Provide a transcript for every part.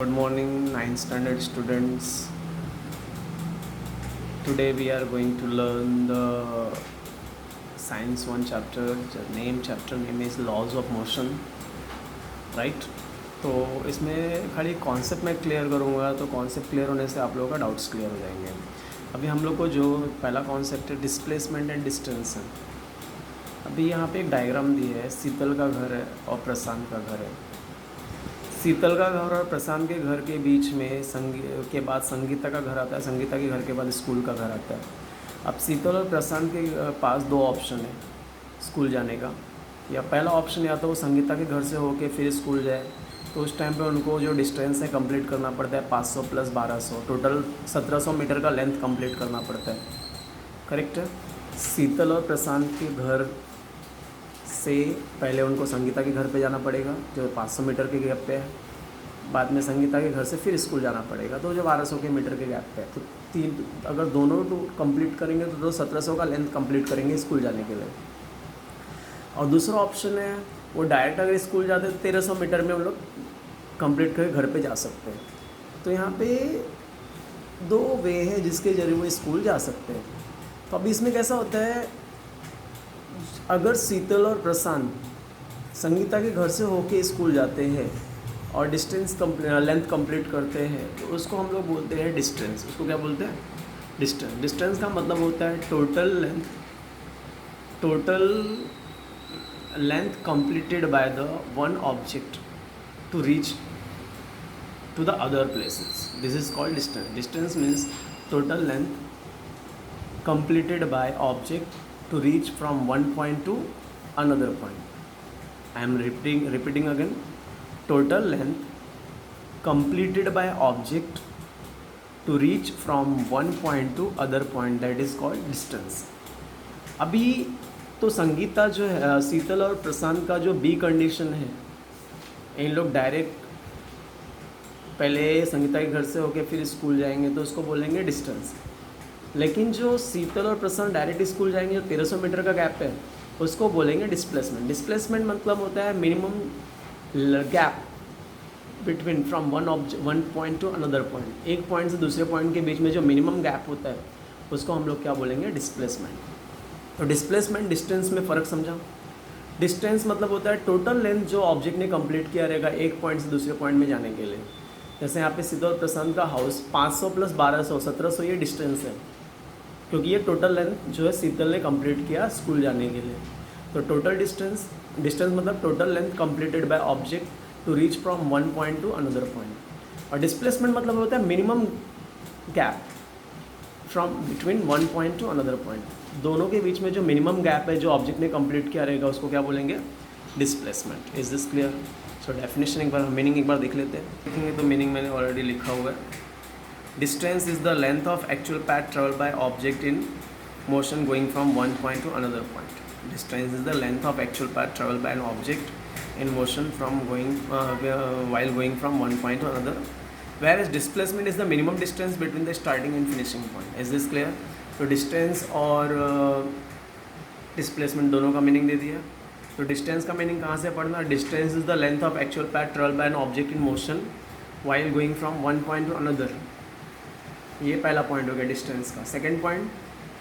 Good morning, 9th standard students. Today we are going to learn the science one chapter. The chapter name is laws of motion, right? तो इसमें खाली concept मैं clear करूँगा, तो concept clear होने से आप लोगों का डाउट्स क्लियर हो जाएंगे। अभी हम लोग को जो पहला कॉन्सेप्ट है डिस्प्लेसमेंट एंड डिस्टेंस है। अभी यहाँ पे एक डायग्राम दी है, शीतल का घर है और प्रशांत का घर है। शीतल का घर और प्रशांत के घर के बीच में के बाद संगीता का घर आता है, संगीता के घर के बाद स्कूल का घर आता है। अब शीतल और प्रशांत के पास दो ऑप्शन है स्कूल जाने का। या पहला ऑप्शन या तो वो संगीता के घर से होके फिर स्कूल जाए, तो उस टाइम पे उनको जो डिस्टेंस है कंप्लीट करना पड़ता है 500 + 1200, टोटल 1700 मीटर का लेंथ कंप्लीट करना पड़ता है। करेक्ट है। शीतल और प्रशांत के घर से पहले उनको संगीता के घर पे जाना पड़ेगा जो 500 मीटर के गैप पे है। बाद में संगीता के घर से फिर स्कूल जाना पड़ेगा तो जो 1200 के मीटर के गैप पे है। तो तीन अगर दोनों कंप्लीट करेंगे तो 1700 का लेंथ कंप्लीट करेंगे स्कूल जाने के लिए। और दूसरा ऑप्शन है वो डायरेक्ट अगर स्कूल जाते हैं तो 1300 मीटर में हम लोग कंप्लीट करके घर पे जा सकते हैं। तो यहाँ पे दो वे है जिसके जरिए वो स्कूल जा सकते हैं। तो अभी इसमें कैसा होता है, अगर शीतल और प्रशांत संगीता के घर से होके स्कूल जाते हैं और लेंथ कंप्लीट करते हैं तो उसको हम लोग बोलते हैं डिस्टेंस। उसको क्या बोलते हैं? डिस्टेंस। डिस्टेंस का मतलब होता है total length completed by the one object to reach to the other places. This is called distance. Distance means total length completed by object to reach from one point to another point. I am repeating again. Total length completed by object to reach from one point to other point, that is called distance. अभी तो संगीता जो है, शीतल और प्रशांत का जो B condition है, इन लोग direct पहले संगीता के घर से होके फिर स्कूल जाएंगे तो उसको बोलेंगे डिस्टेंस। लेकिन जो शीतल और प्रशांत डायरेक्ट स्कूल जाएंगे जो 1300 मीटर का गैप है उसको बोलेंगे डिस्प्लेसमेंट। डिस्प्लेसमेंट मतलब होता है minimum gap between from one point to another point. एक पॉइंट से दूसरे पॉइंट के बीच में जो मिनिमम गैप होता है उसको हम लोग क्या बोलेंगे? डिस्प्लेसमेंट। तो डिस्प्लेसमेंट डिस्टेंस में फ़र्क समझा। डिस्टेंस मतलब होता है टोटल लेंथ जो ऑब्जेक्ट ने कंप्लीट किया रहेगा एक पॉइंट से दूसरे पॉइंट में जाने के लिए। जैसे यहाँ पे शीतल और प्रशांत का हाउस 500 + 1200 1700 ये डिस्टेंस है, क्योंकि ये टोटल लेंथ जो है शीतल ने कंप्लीट किया स्कूल जाने के लिए। तो टोटल डिस्टेंस मतलब total length completed by object to reach from one point to another point. और डिस्प्लेसमेंट मतलब होता है minimum gap from between one point to another point. दोनों के बीच में जो मिनिमम गैप है जो ऑब्जेक्ट ने कंप्लीट किया रहेगा उसको क्या बोलेंगे? Displacement. Is this clear? So definition एक बार, मीनिंग एक बार देख लेते हैं। देखेंगे तो मीनिंग मैंने ऑलरेडी लिखा हुआ है। Distance is the length of actual path traveled by object in motion going from one point to another point. Distance is the length of actual path traveled by an object in motion while going from one point to another. Whereas displacement is the minimum distance between the starting and finishing point. Is this clear? तो distance और displacement दोनों का meaning दे दिया। तो distance का meaning कहाँ से पढ़ना? Distance is the length of actual path traveled by an object in motion while going from one point to another. ये पहला पॉइंट हो गया डिस्टेंस का। Second point,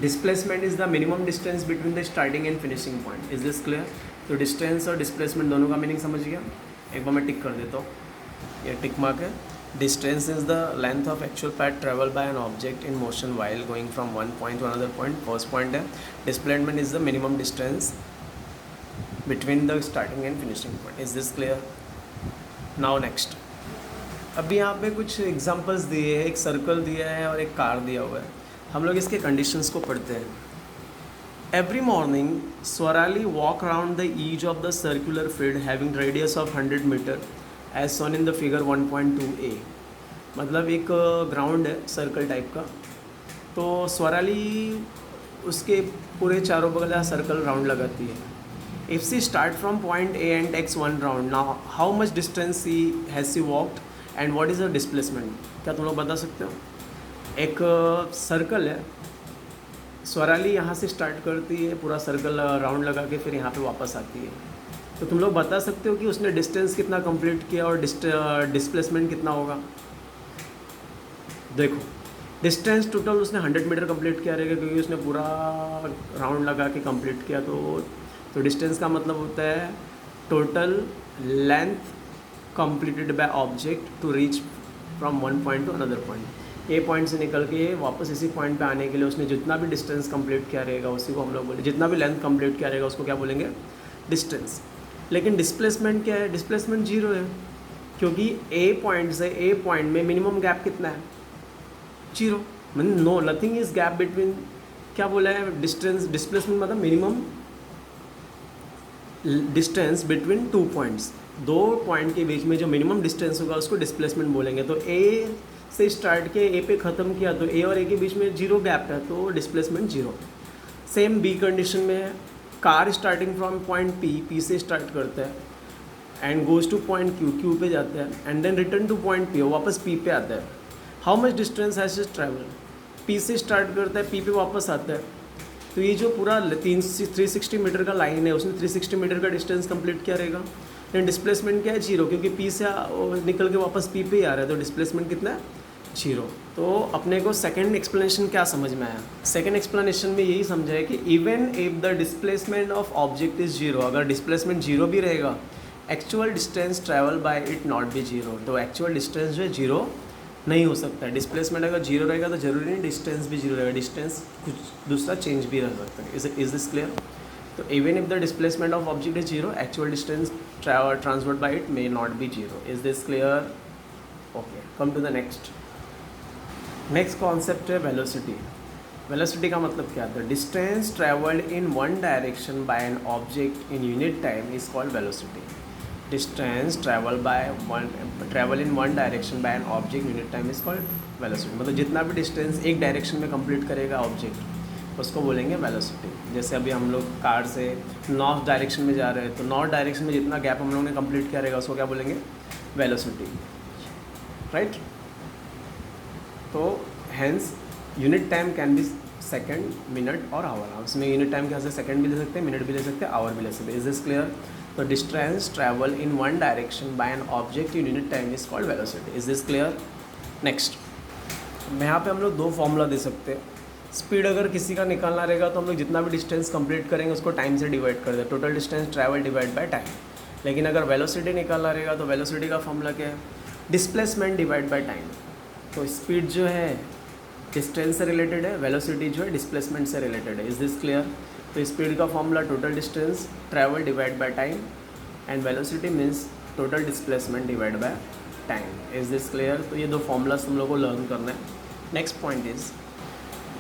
displacement is the minimum distance between the starting and finishing point. Is this clear? तो distance और displacement दोनों का meaning समझ गया। एक बार मैं टिक कर देता हूँ, ये टिक मार्क है। Distance is the length of actual path travel by an object in motion while going from one point to another point. First point है। Displacement is the minimum distance between the starting and finishing point. Is this clear? Now next, अभी यहाँ पे कुछ examples दिए हैं। एक circle दिया है और एक कार दिया हुआ है। हम लोग इसके कंडीशंस को पढ़ते हैं। Every morning Swarali walk around the edge of the circular field having radius of 100 metre as shown in the figure 1.2a। मतलब एक ग्राउंड है सर्कल टाइप का, तो स्वराली उसके पूरे चारों बगल सर्कल राउंड लगाती है। If she start from point A and takes one round, now how much distance has she walked and what is the displacement? क्या तुम लोग बता सकते हो? एक सर्कल है, स्वराली यहाँ से स्टार्ट करती है, पूरा सर्कल राउंड लगा के फिर यहाँ पे वापस आती है। तो तुम लोग बता सकते हो कि उसने डिस्टेंस कितना कंप्लीट किया और डिस्प्लेसमेंट कितना होगा। देखो डिस्टेंस टोटल उसने 100 मीटर कंप्लीट किया रहेगा क्योंकि उसने पूरा राउंड लगा के कंप्लीट किया। तो डिस्टेंस का मतलब होता है total length completed by object to reach from one point to another point. A point से निकल के वापस इसी पॉइंट पे आने के लिए उसने जितना भी डिस्टेंस कंप्लीट किया रहेगा उसी को हम लोग बोले, जितना भी लेंथ कंप्लीट किया रहेगा उसको क्या बोलेंगे, डिस्टेंस। लेकिन डिस्प्लेसमेंट क्या है, डिस्प्लेसमेंट 0 है क्योंकि ए पॉइंट से ए पॉइंट में मिनिमम गैप कितना है, 0। Mean no nothing is gap between, क्या बोला है, डिस्टेंस। डिस्प्लेसमेंट मतलब minimum distance between 2 points, 2 point के बीच में जो मिनिमम डिस्टेंस होगा उसको डिस्प्लेसमेंट बोलेंगे। तो ए से स्टार्ट के ए पे ख़त्म किया तो ए और ए के बीच में 0 गैप है तो डिस्प्लेसमेंट 0। सेम बी कंडीशन में car starting from point P से स्टार्ट करता है and goes to point Q पे जाता है and then return to point P, वापस पी पे आता है। How much distance has is travel, P से स्टार्ट करता है पी पे वापस आता है। तो ये जो पूरा 360 मीटर का लाइन है उसने 360 मीटर का डिस्टेंस कंप्लीट किया रहेगा। लेकिन डिस्प्लेसमेंट क्या है, 0, क्योंकि पी से निकल के वापस पी पे ही आ रहा है तो डिस्प्लेसमेंट कितना है, 0। तो अपने को सेकंड एक्सप्लेनेशन क्या समझ में आया, सेकंड एक्सप्लेनेशन में यही समझा है कि even if the displacement of object is 0, अगर डिस्प्लेसमेंट 0 भी रहेगा actual distance travel by it not be 0। तो एक्चुअल डिस्टेंस जो है 0 नहीं हो सकता है। डिस्प्लेसमेंट अगर 0 रहेगा तो जरूरी नहीं डिस्टेंस भी 0 रहेगा, डिस्टेंस कुछ दूसरा चेंज भी रह सकता है। Is this clear. तो even if the displacement of object is 0 actual distance transferred by it may not be 0। Is this clear. Okay, come to the next concept है वेलोसिटी। वेलोसिटी का मतलब क्या है, distance travelled in one direction by an object in unit time is called velocity. Distance travel in one direction by an object unit time is called velocity. मतलब जितना भी distance एक direction में complete करेगा ऑब्जेक्ट उसको बोलेंगे velocity. जैसे अभी हम लोग कार से नॉर्थ डायरेक्शन में जा रहे हैं तो नॉर्थ डायरेक्शन में जितना गैप हम लोगों ने कंप्लीट किया रहेगा उसको क्या बोलेंगे, वेलोसिटी, राइट। तो hence unit time can be second, minute और आवर। उसमें यूनिट टाइम क्या से सेकेंड भी ले सकते हैं, मिनट भी ले सकते हैं, आवर भी ले सकते हैं। Is this clear. तो distance travel in one direction by an object in unit time is called velocity. Is this clear. Next, यहाँ पे हम लोग 2 फॉर्मूला दे सकते हैं। स्पीड अगर किसी का निकालना रहेगा तो हम लोग जितना भी डिस्टेंस कंप्लीट करेंगे उसको टाइम से डिवाइड कर दें, total distance travel divide by time. लेकिन अगर वेलोसिटी निकालना रहेगा तो वेलोसिटी का फॉर्मूला क्या है, डिस्प्लेसमेंट डिवाइड बाय टाइम। तो स्पीड जो है डिस्टेंस से रिलेटेड है, वेलोसिटी जो है डिस्प्लेसमेंट से रिलेटेड है। Is this clear. तो स्पीड का formula total distance travel divide by time and velocity means total displacement divide by time. Is this clear. तो ये 2 फॉर्मूलाज तुम लोग को लर्न करना है। नेक्स्ट पॉइंट इज़,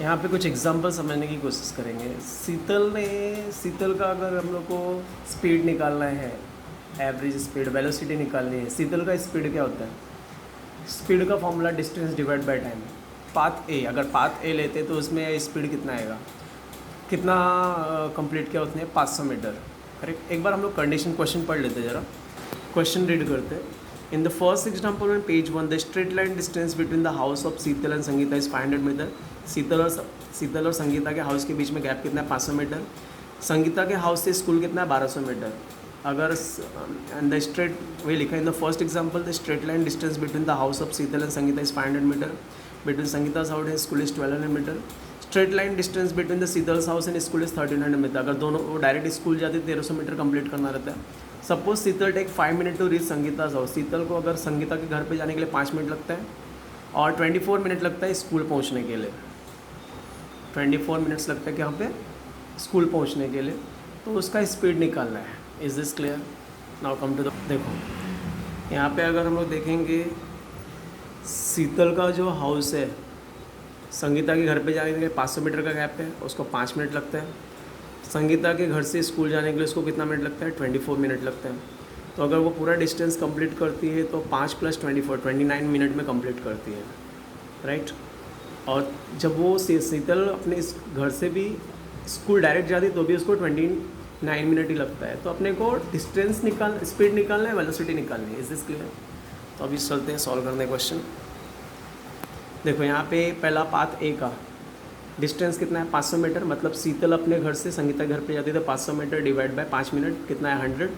यहाँ पे कुछ एग्जांपल समझने की कोशिश करेंगे। शीतल का अगर हम लोग को स्पीड निकालना है, एवरेज स्पीड, वेलोसिटी निकालनी है, शीतल का स्पीड क्या होता है, स्पीड का formula distance divide by time. Path ए, अगर पाथ ए लेते तो उसमें स्पीड कितना आएगा, कितना कंप्लीट किया उसने, 500 मीटर, करेक्ट। एक बार हम लोग कंडीशन क्वेश्चन पढ़ लेते हैं, ज़रा क्वेश्चन रीड करते हैं। In the first example on page 1 the straight line distance between the house of Sheetal and Sangeeta is 500 metre. Sheetal और संगीता के हाउस के बीच में गैप कितना है, 500 मीटर। संगीता के हाउस से स्कूल कितना है, 1200 मीटर। अगर द स्ट्रेट वे लिखा in the first example the straight line distance between the house of Sheetal and Sangeeta is 500 metre. Between Sangeeta's house and school is 1200 metre. Straight line distance between the Sheetal's house and school is 1300 metre. अगर दोनों वो direct school जाते 1300 metre complete करना रहता है। Suppose Sheetal take 5 minute to reach Sangeeta's house. Sheetal को अगर संगीता के घर पे जाने के लिए 5 मिनट लगता है और 24 मिनट लगता है स्कूल पहुंचने के लिए। 24 मिनट्स लगता है कि यहाँ पे स्कूल पहुंचने के लिए, तो उसका स्पीड निकालना है। Is this clear. Now come to the, देखो यहाँ पे अगर हम लोग देखेंगे शीतल का जो हाउस है, संगीता के घर पे जाने के लिए 500 मीटर का गैप है, उसको 5 मिनट लगता है। संगीता के घर से स्कूल जाने के लिए उसको कितना मिनट लगता है, 24 मिनट लगता है। तो अगर वो पूरा डिस्टेंस कंप्लीट करती है तो 5 + 24 29 मिनट में कंप्लीट करती है, राइट। और जब वो शीतल अपने इस घर से भी स्कूल डायरेक्ट जाती तो भी उसको 29 मिनट ही लगता है। तो अपने को डिस्टेंस स्पीड निकालना है, वेलोसिटी निकालनी है। Is this clear. तो अभी चलते हैं सॉल्व करने क्वेश्चन। देखो यहाँ पे पहला पाथ ए का डिस्टेंस कितना है, 500 मीटर। मतलब शीतल अपने घर से संगीता घर पे जाती है तो 500 मीटर डिवाइड बाय 5 मिनट कितना है, 100।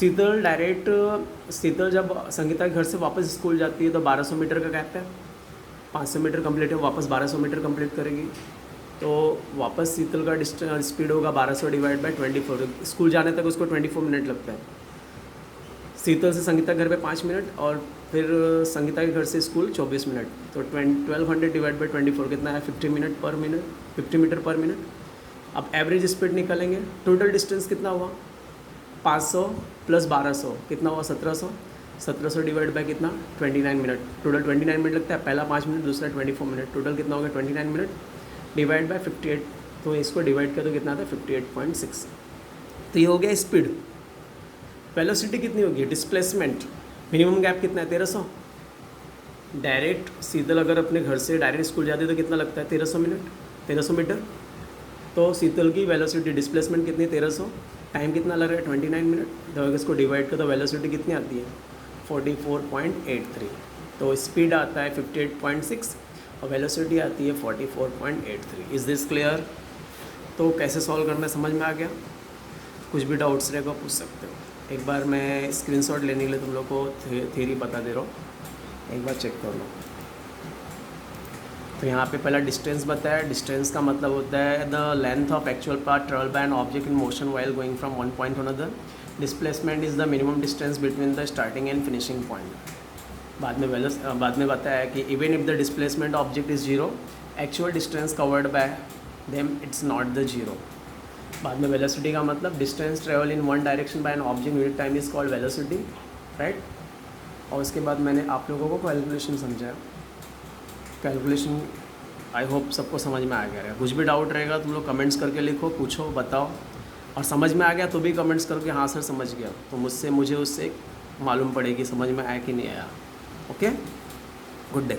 शीतल जब संगीता के घर से वापस स्कूल जाती है तो 1200 मीटर का गैप है, 500 मीटर कंप्लीट है, वापस 1200 मीटर कंप्लीट करेगी। तो वापस शीतल का स्पीड होगा 1200 डिवाइड बाय 24। स्कूल जाने तक उसको 24 मिनट लगता है। शीतल से संगीता घर पे 5 मिनट और फिर संगीता के घर से स्कूल 24 मिनट। तो 1200 डिवाइड बाई 24 कितना है? 50 मीटर पर मिनट। अब एवरेज स्पीड निकालेंगे। टोटल डिस्टेंस कितना हुआ? 500 प्लस 1200 कितना हुआ? 1700। 1700 डिवाइड बाय कितना? 29 मिनट। टोटल 29 मिनट लगता है, पहला 5 मिनट, दूसरा 24 मिनट। टोटल कितना हो गया? 29 मिनट डिवाइड बाय 58। तो इसको डिवाइड कर तो कितना आता है? 58.6। तो ये हो गया स्पीड। वेलोसिटी कितनी होगी? डिस्प्लेसमेंट। मिनिमम गैप कितना है? 1300। डायरेक्ट शीतल अगर अपने घर से डायरेक्ट स्कूल जाती है तो कितना लगता है? 1300 मीटर। तो शीतल की वेलोसिटी डिस्प्लेसमेंट कितनी? 1300। टाइम कितना लग रहा है? 29 मिनट। तो अगर इसको डिवाइड कर तो वेलोसिटी कितनी आती है? 44.83। तो स्पीड आता है 58.6 और वेलोसिटी आती है 44.83। Is this clear? तो कैसे सॉल्व करना है समझ में आ गया? कुछ भी डाउट्स रहेगा पूछ सकते हो। एक बार मैं स्क्रीनशॉट लेने के लिए तुम लोग को थ्योरी बता दे रहा हूँ, एक बार चेक कर लो। तो यहाँ पे पहला डिस्टेंस बताया। डिस्टेंस का मतलब होता है the length of actual path travel by an object in motion while going from one point to another. Displacement is the minimum distance between the starting and finishing point. बाद में बताया कि even if the displacement object is zero, actual distance covered by them it's not the zero. बाद में velocity का मतलब distance travel in one direction by an object unit time is called velocity, right. और उसके बाद मैंने आप लोगों को कैलकुलेशन समझाया। कैलकुलेशन आई होप सबको समझ में आ गया रहेगा। कुछ भी डाउट रहेगा तुम लोग कमेंट्स करके लिखो, पूछो, बताओ। और समझ में आ गया तो भी कमेंट्स करके हाँ सर समझ गया, तो मुझे उससे मालूम पड़ेगी समझ में आया कि नहीं आया। Okay, good day.